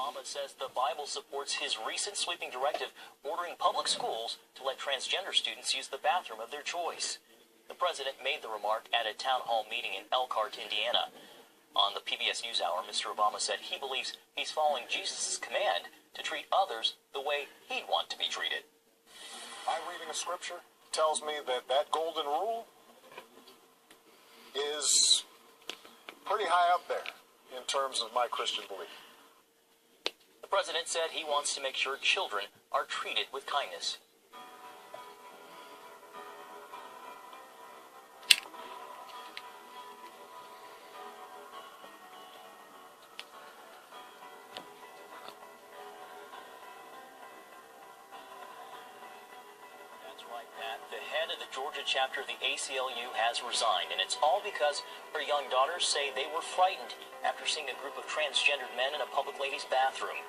Obama says the Bible supports his recent sweeping directive ordering public schools to let transgender students use the bathroom of their choice. The president made the remark at a town hall meeting in Elkhart, Indiana. On the PBS NewsHour, Mr. Obama said he believes he's following Jesus' command to treat others the way he'd want to be treated. I'm reading a scripture tells me that that golden rule is pretty high up there in terms of my Christian belief. The president said he wants to make sure children are treated with kindness. The head of the Georgia chapter of the ACLU has resigned, and it's all because her young daughters say they were frightened after seeing a group of transgendered men in a public ladies' bathroom.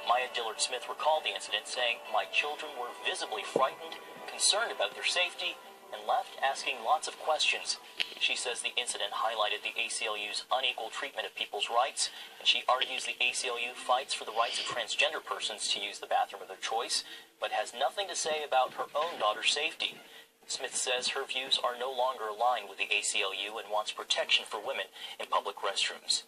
Maya Dillard Smith recalled the incident, saying, "My children were visibly frightened, concerned about their safety, and left asking lots of questions." She says the incident highlighted the ACLU's unequal treatment of people's rights, and she argues the ACLU fights for the rights of transgender persons to use the bathroom of their choice, but has nothing to say about her own daughter's safety. Smith says her views are no longer aligned with the ACLU and wants protection for women in public restrooms.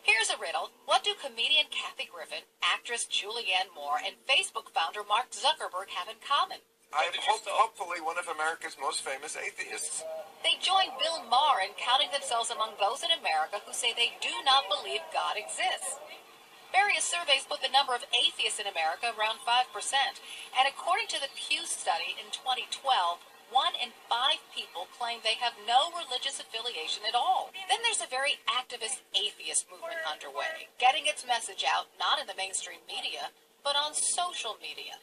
Here's a riddle. What do comedian Kathy Griffin, actress Julianne Moore, and Facebook founder Mark Zuckerberg have in common? I'm hopefully one of America's most famous atheists. They joined Bill Maher in counting themselves among those in America who say they do not believe God exists. Various surveys put the number of atheists in America around 5%, and according to the Pew study in 2012, 1 in 5 people claim they have no religious affiliation at all. Then there's a very activist atheist movement underway, getting its message out not in the mainstream media, but on social media.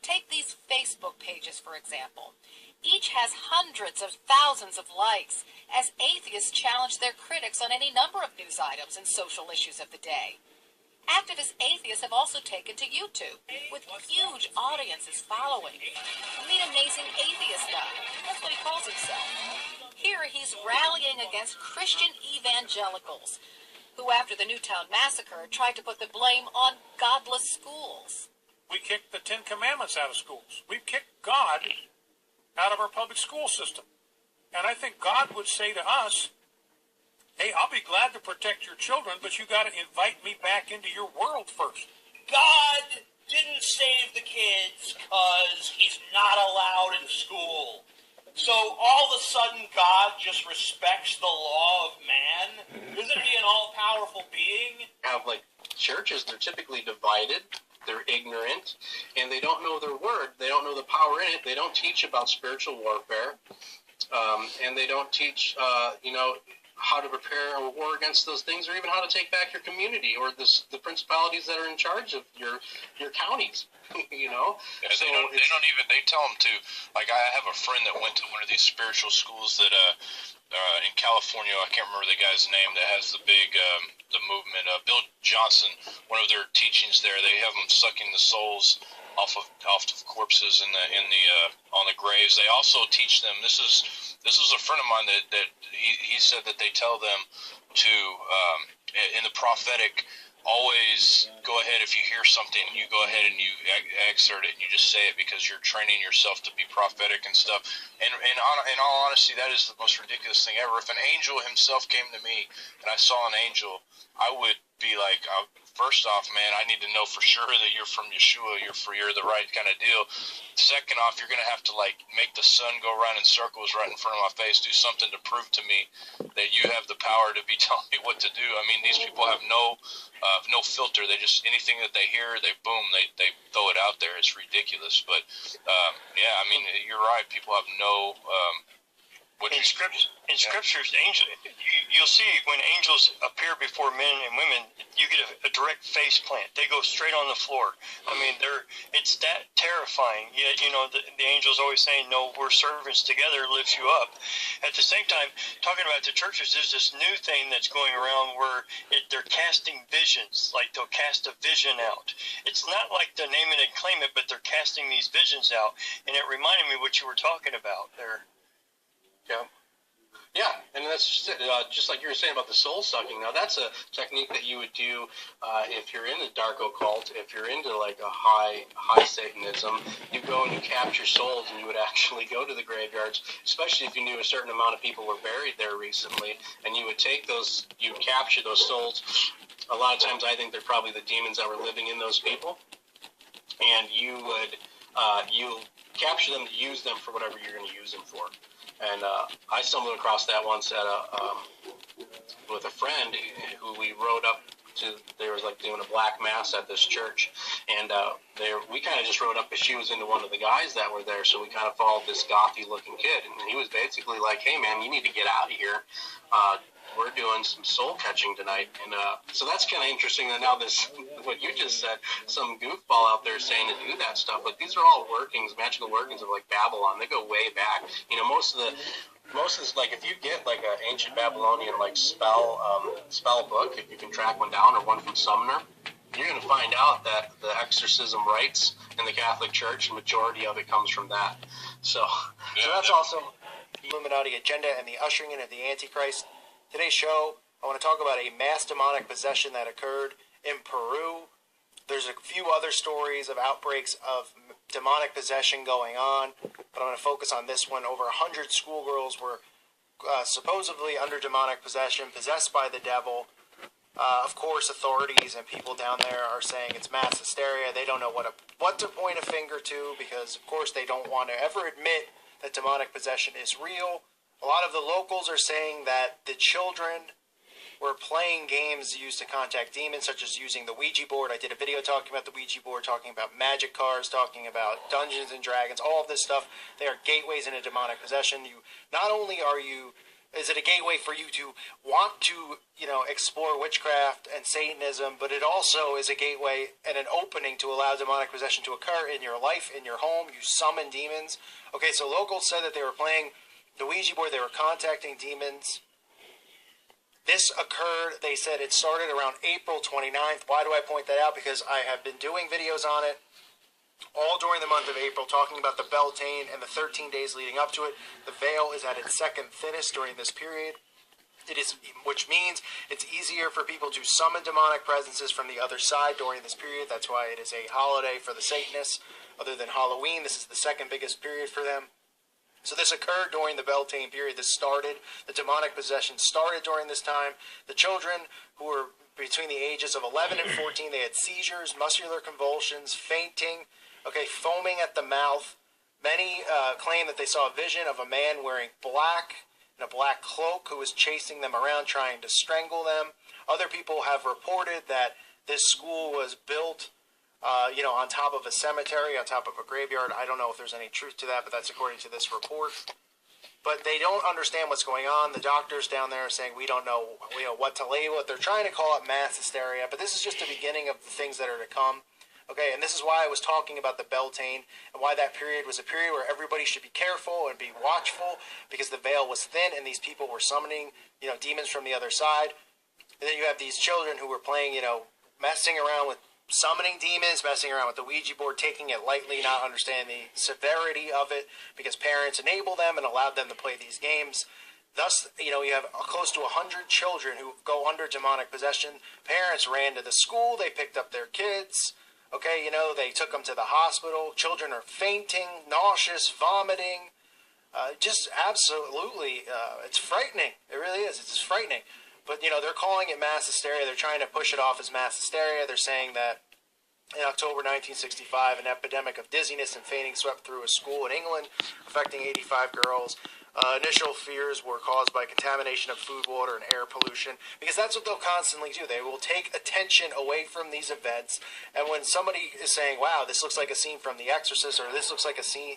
Take these Facebook pages, for example. Each has hundreds of thousands of likes as atheists challenge their critics on any number of news items and social issues of the day. Activist atheists have also taken to YouTube, with huge audiences following. Meet Amazing Atheist Guy. That's what he calls himself. Here he's rallying against Christian evangelicals, who after the Newtown massacre tried to put the blame on godless schools. We kicked the 10 Commandments out of schools. We've kicked God out of our public school system. And I think God would say to us, hey, I'll be glad to protect your children, but you got to invite me back into your world first. God didn't save the kids because he's not allowed in school. So all of a sudden God just respects the law of man? Isn't he an all-powerful being? Have like churches, they're typically divided. They're ignorant, and they don't know their word. They don't know the power in it. They don't teach about spiritual warfare, and they don't teach, how to prepare a war against those things, or even how to take back your community or the principalities that are in charge of your counties. Yeah, so they tell them to, like, I have a friend that went to one of these spiritual schools that in California, I can't remember the guy's name, that has the big the movement, Bill Johnson. One of their teachings there, they have them sucking the souls off of corpses on the graves. They also teach them, this is a friend of mine that he said that they tell them to in the prophetic, always go ahead, if you hear something, you go ahead and you exert it and you just say it, because you're training yourself to be prophetic and stuff. And in all honesty, that is the most ridiculous thing ever. If an angel himself came to me and I saw an angel, I would be like, first off, man, I need to know for sure that you're from Yeshua, you're the right kind of deal. Second off, you're going to have to, like, make the sun go around in circles right in front of my face, do something to prove to me that you have the power to be telling me what to do. I mean, these people have no filter. They just, anything that they hear, they throw it out there. It's ridiculous. But, yeah, I mean, you're right. People have no In scriptures, you'll see when angels appear before men and women, you get a direct face plant. They go straight on the floor. I mean, it's that terrifying. Yet, the angel's always saying, "No, we're servants together," lifts you up. At the same time, talking about the churches, there's this new thing that's going around where they're casting visions. Like they'll cast a vision out. It's not like the name it and claim it, but they're casting these visions out. And it reminded me what you were talking about there. Yeah, and that's just like you were saying about the soul sucking. Now that's a technique that you would do if you're in a dark occult, if you're into like a high Satanism. You go and you capture souls, and you would actually go to the graveyards, especially if you knew a certain amount of people were buried there recently, and you would take those, you would capture those souls. A lot of times, I think they're probably the demons that were living in those people, and you would you capture them to use them for whatever you're going to use them for. And I stumbled across that once with a friend who we rode up to. They was like doing a black mass at this church, and we kind of just rode up because she was into one of the guys that were there. So we kind of followed this gothy looking kid, and he was basically like, "Hey man, you need to get out of here. We're doing some soul catching tonight." And so that's kind of interesting that now this, what you just said, some goofball out there saying to do that stuff. Like these are all magical workings of like Babylon. They go way back. Most of this, like if you get like an ancient Babylonian like spell book, if you can track one down, or one from Sumner, you're going to find out that the exorcism rites in the Catholic Church, the majority of it comes from that. So that's also the Illuminati agenda and the ushering in of the Antichrist. Today's show, I want to talk about a mass demonic possession that occurred in Peru. There's a few other stories of outbreaks of demonic possession going on, but I'm going to focus on this one. Over 100 schoolgirls were supposedly under demonic possession, possessed by the devil. Of course, authorities and people down there are saying it's mass hysteria. They don't know what to point a finger to because, of course, they don't want to ever admit that demonic possession is real. A lot of the locals are saying that the children were playing games used to contact demons, such as using the Ouija board. I did a video talking about the Ouija board, talking about magic cards, talking about Dungeons and Dragons, all of this stuff. They are gateways into demonic possession. Not only is it a gateway for you to want to, explore witchcraft and Satanism, but it also is a gateway and an opening to allow demonic possession to occur in your life, in your home. You summon demons. Okay, so locals said that they were playing the Ouija board, they were contacting demons. This occurred, they said it started around April 29th. Why do I point that out? Because I have been doing videos on it all during the month of April, talking about the Beltane and the 13 days leading up to it. The veil is at its second thinnest during this period. Which means it's easier for people to summon demonic presences from the other side during this period. That's why it is a holiday for the Satanists. Other than Halloween, this is the second biggest period for them. So this occurred during the Beltane period. The demonic possession started during this time. The children who were between the ages of 11 and 14, they had seizures, muscular convulsions, fainting, foaming at the mouth. Many claim that they saw a vision of a man wearing black in a black cloak who was chasing them around trying to strangle them. Other people have reported that this school was built on top of a cemetery, on top of a graveyard. I don't know if there's any truth to that, but that's according to this report. But they don't understand what's going on. The doctors down there are saying we don't know, what to label it. They're trying to call it mass hysteria, but this is just the beginning of the things that are to come. Okay, and this is why I was talking about the Beltane and why that period was a period where everybody should be careful and be watchful because the veil was thin and these people were summoning, demons from the other side. And then you have these children who were playing, messing around with summoning demons, messing around with the Ouija board, taking it lightly, not understanding the severity of it because parents enabled them and allowed them to play these games. Thus, you have close to 100 children who go under demonic possession. Parents ran to the school, they picked up their kids. Okay, they took them to the hospital. Children are fainting, nauseous, vomiting. Just absolutely, it's frightening. It really is. It's just frightening. But, they're calling it mass hysteria. They're trying to push it off as mass hysteria. They're saying that, In October 1965, an epidemic of dizziness and fainting swept through a school in England, affecting 85 girls. Initial fears were caused by contamination of food, water, and air pollution, because that's what they'll constantly do. They will take attention away from these events, and when somebody is saying, wow, this looks like a scene from The Exorcist, or this looks like a scene,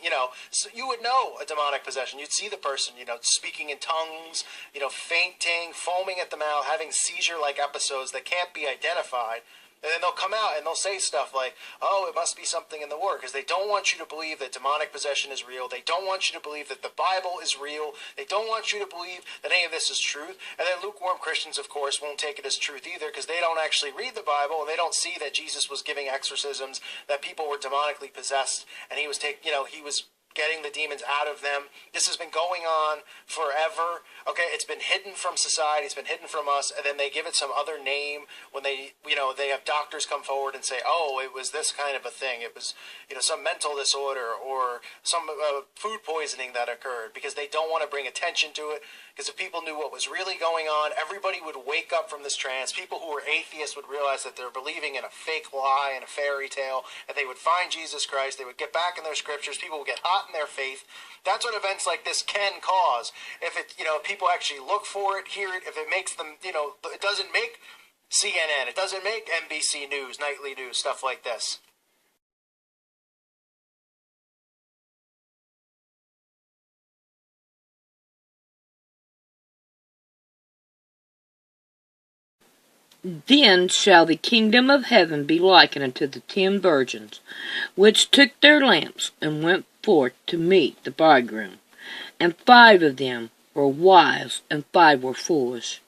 so you would know a demonic possession. You'd see the person, speaking in tongues, fainting, foaming at the mouth, having seizure-like episodes that can't be identified. And then they'll come out and they'll say stuff like, oh, it must be something in the Word, because they don't want you to believe that demonic possession is real. They don't want you to believe that the Bible is real. They don't want you to believe that any of this is truth. And then lukewarm Christians, of course, won't take it as truth either, because they don't actually read the Bible, and they don't see that Jesus was giving exorcisms, that people were demonically possessed, and he was he was getting the demons out of them. This has been going on forever. Okay, it's been hidden from society, it's been hidden from us, and then they give it some other name when they have doctors come forward and say, oh, it was this kind of a thing. It was, some mental disorder or some food poisoning that occurred, because they don't want to bring attention to it. Because if people knew what was really going on, everybody would wake up from this trance. People who were atheists would realize that they're believing in a fake lie and a fairy tale, and they would find Jesus Christ. They would get back in their scriptures. People would get hot in their faith. That's what events like this can cause. If people actually look for it, hear it, if it makes them, it doesn't make CNN, it doesn't make NBC News, nightly news, stuff like this. Then shall the kingdom of heaven be likened unto the 10 virgins, which took their lamps, and went forth to meet the bridegroom. And 5 of them were wise, and 5 were foolish.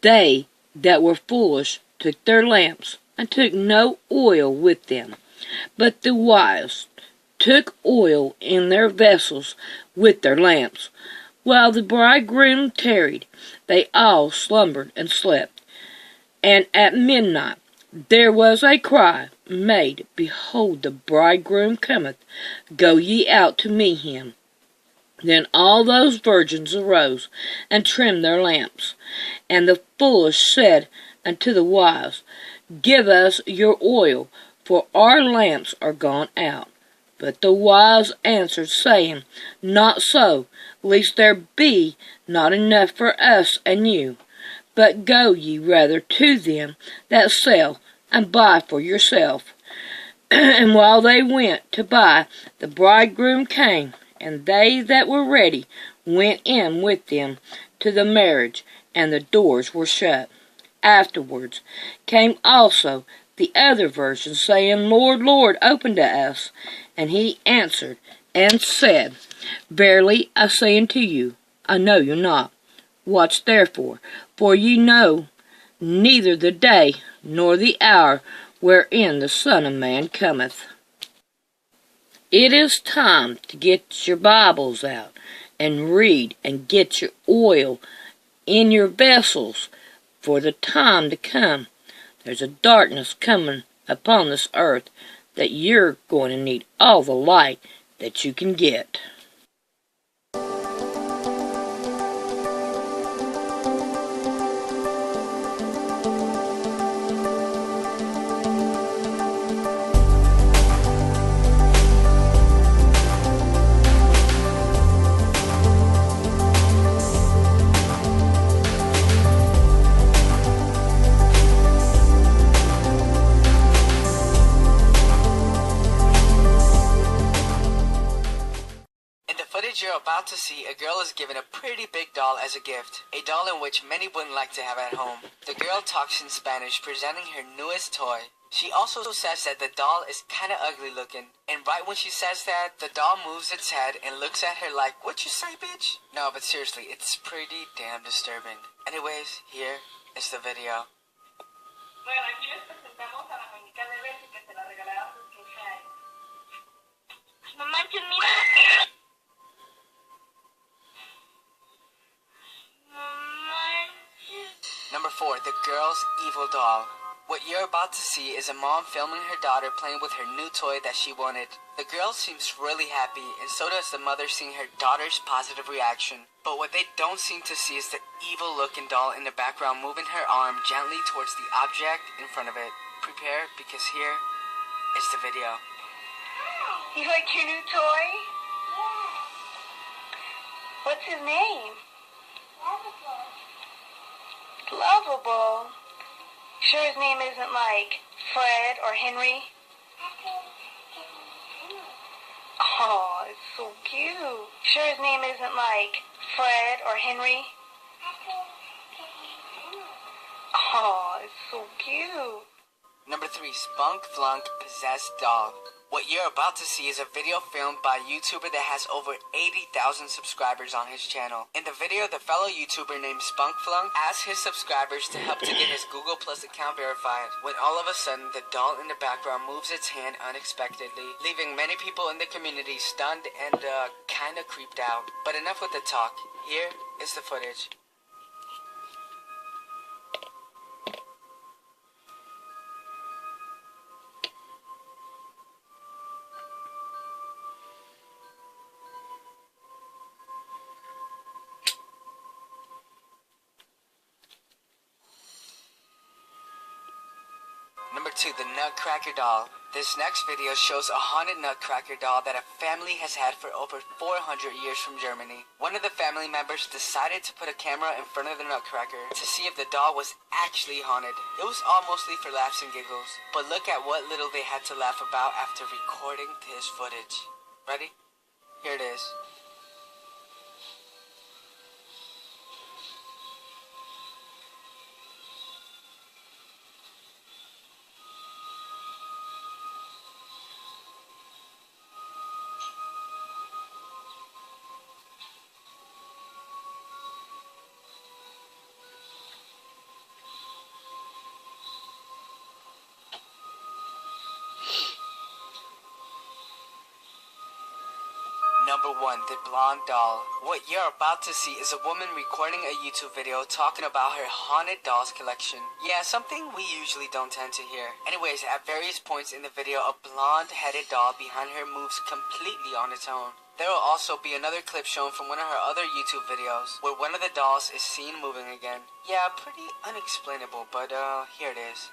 They that were foolish took their lamps, and took no oil with them. But the wise took oil in their vessels with their lamps. While the bridegroom tarried, they all slumbered and slept. And at midnight there was a cry made, Behold, the bridegroom cometh, go ye out to meet him. Then all those virgins arose, and trimmed their lamps. And the foolish said unto the wise, Give us your oil, for our lamps are gone out. But the wise answered, saying, Not so, lest there be not enough for us and you. But go ye rather to them that sell, and buy for yourself. And while they went to buy, the bridegroom came, and they that were ready went in with them to the marriage, and the doors were shut. Afterwards came also the other virgins, saying, Lord, Lord, open to us. And he answered and said, Verily I say unto you, I know you not. Watch therefore, for ye know neither the day nor the hour wherein the Son of Man cometh. It is time to get your Bibles out and read and get your oil in your vessels for the time to come. There's a darkness coming upon this earth that you're going to need all the light that you can get. You're about to see, a girl is given a pretty big doll as a gift, a doll in which many wouldn't like to have at home. The girl talks in Spanish, presenting her newest toy. She also says that the doll is kinda ugly looking, and right when she says that, the doll moves its head and looks at her like, what you say, bitch? No, but seriously, it's pretty damn disturbing. Anyways, here is the video. Bueno, aquí les presentamos a la muñeca de Betty que se la regalaron sus 15 años. No manches, mira. Number 4, the girl's evil doll. What you're about to see is a mom filming her daughter playing with her new toy that she wanted. The girl seems really happy, and so does the mother seeing her daughter's positive reaction. But what they don't seem to see is the evil-looking doll in the background moving her arm gently towards the object in front of it. Prepare, because here is the video. You like your new toy? What's his name? Lovable. Sure his name isn't like Fred or Henry? Oh, it's so cute. Sure his name isn't like Fred or Henry? Oh, it's so cute. Number 3, Spunk Flunk Possessed Doll. What you're about to see is a video filmed by a YouTuber that has over 80,000 subscribers on his channel. In the video, the fellow YouTuber named Spunk Flunk asks his subscribers to help to get his Google Plus account verified, when all of a sudden the doll in the background moves its hand unexpectedly, leaving many people in the community stunned and kinda creeped out. But enough with the talk. Here is the footage. Number 2, the Nutcracker Doll. This next video shows a haunted Nutcracker doll that a family has had for over 400 years from Germany. One of the family members decided to put a camera in front of the Nutcracker to see if the doll was actually haunted. It was all mostly for laughs and giggles, but look at what little they had to laugh about after recording this footage. Ready? Here it is. Number 1, the Blonde Doll. What you're about to see is a woman recording a YouTube video talking about her haunted dolls collection. Yeah, something we usually don't tend to hear. Anyways, at various points in the video, a blonde-headed doll behind her moves completely on its own. There will also be another clip shown from one of her other YouTube videos, where one of the dolls is seen moving again. Yeah, pretty unexplainable, but here it is.